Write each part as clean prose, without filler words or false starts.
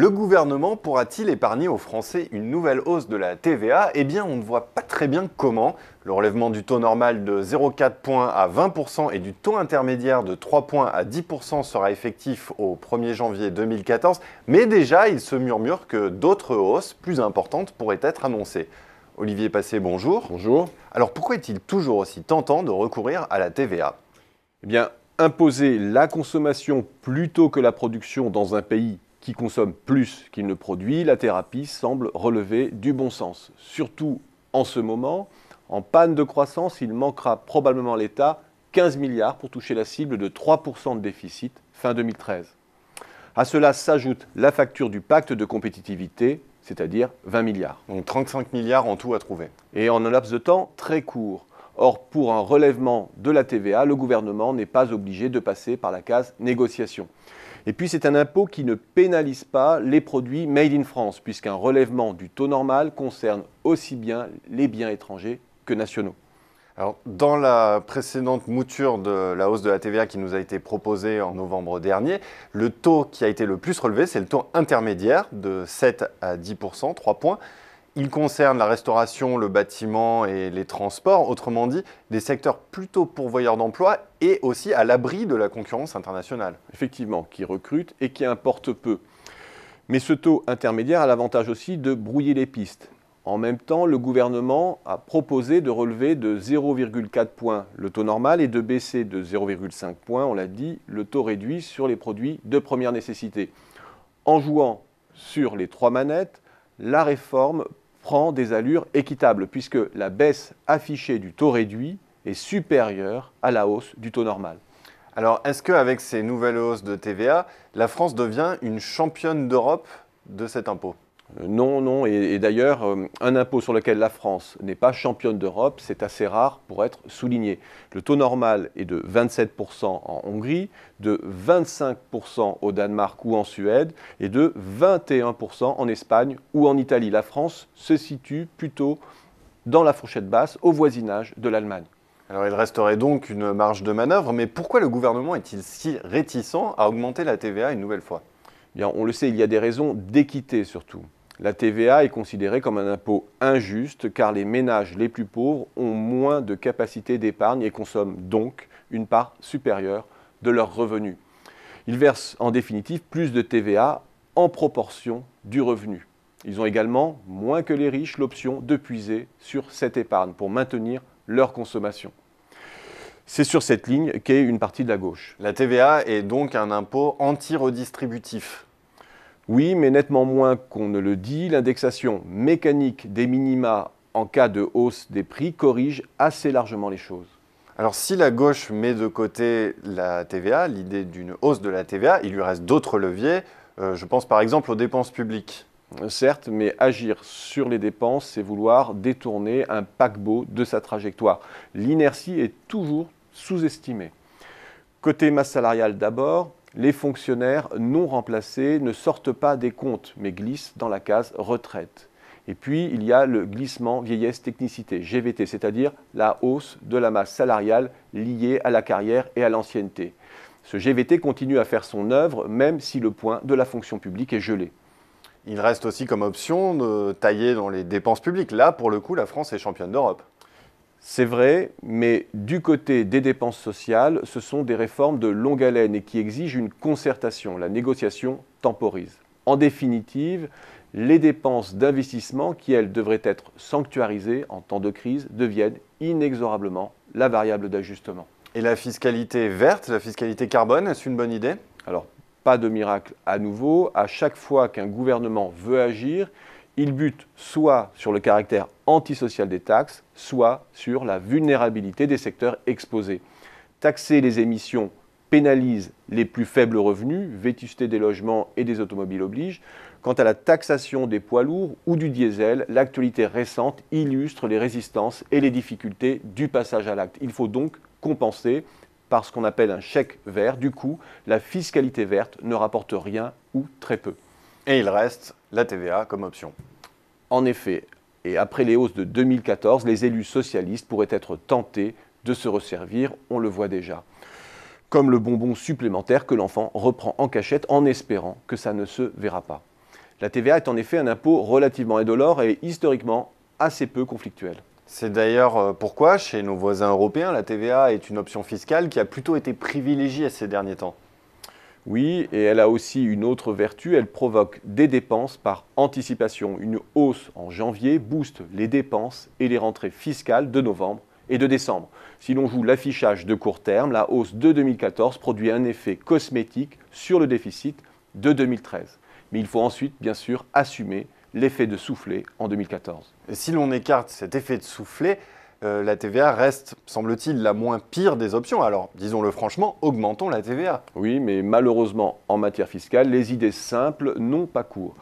Le gouvernement pourra-t-il épargner aux Français une nouvelle hausse de la TVA? Eh bien, on ne voit pas très bien comment. Le relèvement du taux normal de 0,4 points à 20% et du taux intermédiaire de 3 points à 10% sera effectif au 1er janvier 2014. Mais déjà, il se murmure que d'autres hausses plus importantes pourraient être annoncées. Olivier Passé, bonjour. Bonjour. Alors pourquoi est-il toujours aussi tentant de recourir à la TVA? Eh bien, imposer la consommation plutôt que la production dans un pays qui consomme plus qu'il ne produit, la thérapie semble relever du bon sens. Surtout en ce moment, en panne de croissance, il manquera probablement à l'État 15 milliards pour toucher la cible de 3% de déficit fin 2013. À cela s'ajoute la facture du pacte de compétitivité, c'est-à-dire 20 milliards. Donc 35 milliards en tout à trouver. Et en un laps de temps très court. Or, pour un relèvement de la TVA, le gouvernement n'est pas obligé de passer par la case négociation. Et puis, c'est un impôt qui ne pénalise pas les produits made in France, puisqu'un relèvement du taux normal concerne aussi bien les biens étrangers que nationaux. Alors, dans la précédente mouture de la hausse de la TVA qui nous a été proposée en novembre dernier, le taux qui a été le plus relevé, c'est le taux intermédiaire de 7 à 10%, 3 points. Il concerne la restauration, le bâtiment et les transports, autrement dit, des secteurs plutôt pourvoyeurs d'emplois et aussi à l'abri de la concurrence internationale. Effectivement, qui recrutent et qui importent peu. Mais ce taux intermédiaire a l'avantage aussi de brouiller les pistes. En même temps, le gouvernement a proposé de relever de 0,4 points le taux normal et de baisser de 0,5 points, on l'a dit, le taux réduit sur les produits de première nécessité. En jouant sur les trois manettes, la réforme prend des allures équitables, puisque la baisse affichée du taux réduit est supérieure à la hausse du taux normal. Alors, est-ce qu'avec ces nouvelles hausses de TVA, la France devient une championne d'Europe de cet impôt? Non, et d'ailleurs, un impôt sur lequel la France n'est pas championne d'Europe, c'est assez rare pour être souligné. Le taux normal est de 27% en Hongrie, de 25% au Danemark ou en Suède, et de 21% en Espagne ou en Italie. La France se situe plutôt dans la fourchette basse, au voisinage de l'Allemagne. Alors, il resterait donc une marge de manœuvre, mais pourquoi le gouvernement est-il si réticent à augmenter la TVA une nouvelle fois? Bien, on le sait, il y a des raisons d'équité surtout. La TVA est considérée comme un impôt injuste car les ménages les plus pauvres ont moins de capacité d'épargne et consomment donc une part supérieure de leurs revenus. Ils versent en définitive plus de TVA en proportion du revenu. Ils ont également, moins que les riches, l'option de puiser sur cette épargne pour maintenir leur consommation. C'est sur cette ligne qu'est une partie de la gauche. La TVA est donc un impôt anti-redistributif. Oui, mais nettement moins qu'on ne le dit, l'indexation mécanique des minima en cas de hausse des prix corrige assez largement les choses. Alors si la gauche met de côté la TVA, l'idée d'une hausse de la TVA, il lui reste d'autres leviers. Je pense par exemple aux dépenses publiques. Certes, mais agir sur les dépenses, c'est vouloir détourner un paquebot de sa trajectoire. L'inertie est toujours sous-estimée. Côté masse salariale d'abord, les fonctionnaires non remplacés ne sortent pas des comptes, mais glissent dans la case retraite. Et puis, il y a le glissement vieillesse-technicité, GVT, c'est-à-dire la hausse de la masse salariale liée à la carrière et à l'ancienneté. Ce GVT continue à faire son œuvre, même si le point de la fonction publique est gelé. Il reste aussi comme option de tailler dans les dépenses publiques. Là, pour le coup, la France est championne d'Europe. C'est vrai, mais du côté des dépenses sociales, ce sont des réformes de longue haleine et qui exigent une concertation. La négociation temporise. En définitive, les dépenses d'investissement qui, elles, devraient être sanctuarisées en temps de crise, deviennent inexorablement la variable d'ajustement. Et la fiscalité verte, la fiscalité carbone, est-ce une bonne idée? Alors, pas de miracle à nouveau. À chaque fois qu'un gouvernement veut agir, il bute soit sur le caractère antisocial des taxes, soit sur la vulnérabilité des secteurs exposés. Taxer les émissions pénalise les plus faibles revenus, vétusté des logements et des automobiles oblige. Quant à la taxation des poids lourds ou du diesel, l'actualité récente illustre les résistances et les difficultés du passage à l'acte. Il faut donc compenser par ce qu'on appelle un chèque vert. Du coup, la fiscalité verte ne rapporte rien ou très peu. Et il reste la TVA comme option. En effet, et après les hausses de 2014, les élus socialistes pourraient être tentés de se resservir, on le voit déjà. Comme le bonbon supplémentaire que l'enfant reprend en cachette en espérant que ça ne se verra pas. La TVA est en effet un impôt relativement indolore et historiquement assez peu conflictuel. C'est d'ailleurs pourquoi, chez nos voisins européens, la TVA est une option fiscale qui a plutôt été privilégiée ces derniers temps. Oui, et elle a aussi une autre vertu, elle provoque des dépenses par anticipation. Une hausse en janvier booste les dépenses et les rentrées fiscales de novembre et de décembre. Si l'on joue l'affichage de court terme, la hausse de 2014 produit un effet cosmétique sur le déficit de 2013. Mais il faut ensuite, bien sûr, assumer l'effet de soufflet en 2014. Et si l'on écarte cet effet de soufflet, la TVA reste, semble-t-il, la moins pire des options. Alors, disons-le franchement, augmentons la TVA. Oui, mais malheureusement, en matière fiscale, les idées simples n'ont pas cours.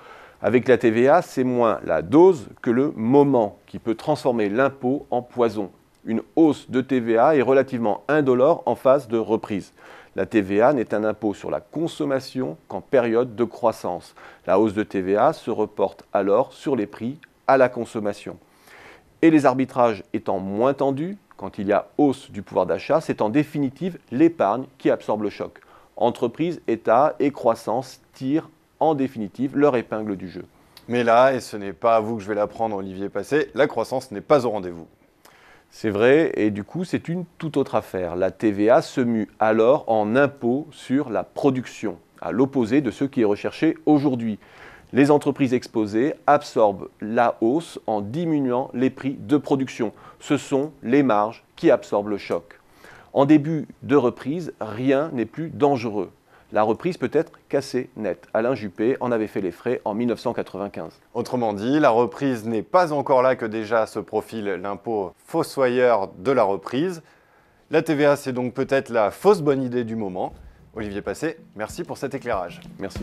Avec la TVA, c'est moins la dose que le moment qui peut transformer l'impôt en poison. Une hausse de TVA est relativement indolore en phase de reprise. La TVA n'est un impôt sur la consommation qu'en période de croissance. La hausse de TVA se reporte alors sur les prix à la consommation. Et les arbitrages étant moins tendus, quand il y a hausse du pouvoir d'achat, c'est en définitive l'épargne qui absorbe le choc. Entreprises, États et croissance tirent en définitive leur épingle du jeu. Mais là, et ce n'est pas à vous que je vais l'apprendre, Olivier Passé, la croissance n'est pas au rendez-vous. C'est vrai, et du coup, c'est une toute autre affaire. La TVA se mue alors en impôt sur la production, à l'opposé de ce qui est recherché aujourd'hui. Les entreprises exposées absorbent la hausse en diminuant les prix de production. Ce sont les marges qui absorbent le choc. En début de reprise, rien n'est plus dangereux. La reprise peut être cassée net. Alain Juppé en avait fait les frais en 1995. Autrement dit, la reprise n'est pas encore là que déjà se profile l'impôt fossoyeur de la reprise. La TVA, c'est donc peut-être la fausse bonne idée du moment. Olivier Passé, merci pour cet éclairage. Merci.